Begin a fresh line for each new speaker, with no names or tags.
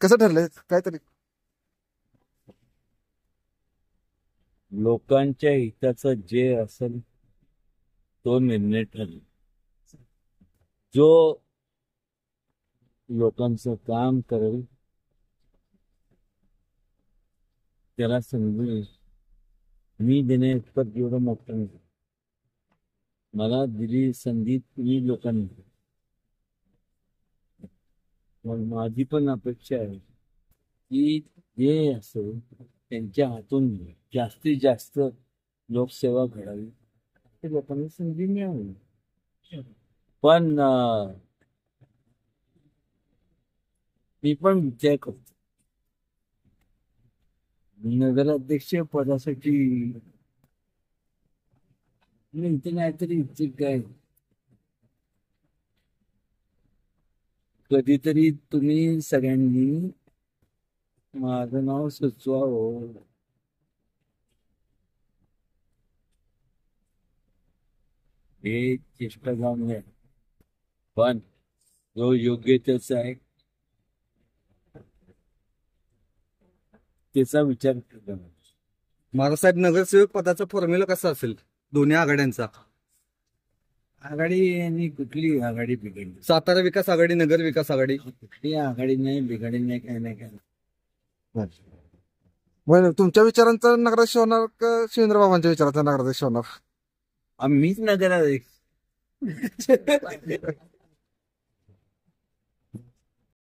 कसं ठरलंय काहीतरी?
लोकांच्या हिताचं जे असेल तो निर्णय ठरेल. जो लोकांचं काम करेल त्याला संधी मी देणे इतपत एवढं मोठं नाही. मला दिली संधी तुम्ही लोकांनी, मग माझी पण अपेक्षा आहे की जे असेल त्यांच्या हातून जास्तीत जास्त लोकसेवा घडावी, ते लोकांना संधी मिळावी. पण मी पण विचार करतो नगराध्यक्ष पदासाठी इथे काहीतरी इथे काय कधीतरी तुम्ही सगळ्यांनी माझं नाव सुचवावं. हे चेष्टा जाऊन आहे, पण जो योग्य त्याचा आहे त्याचा विचार केला.
महाराजसाहेब, नगरसेवक पदाचा फॉर्म्युला कसा असेल दोन्ही आघाड्यांचा?
आघाडी आणि कुठली आघाडी बिघडली?
सातारा विकास आघाडी, नगर विकास आघाडी.
कुठली आघाडी नाही बिघाडी नाही, काय नाही काय.
बरं, तुमच्या विचारांचा नगराध्यक्ष होणार का शिवेंद्रबाबांच्या विचारांचा नगराध्यक्ष होणार?
मीच नगराध्यक्ष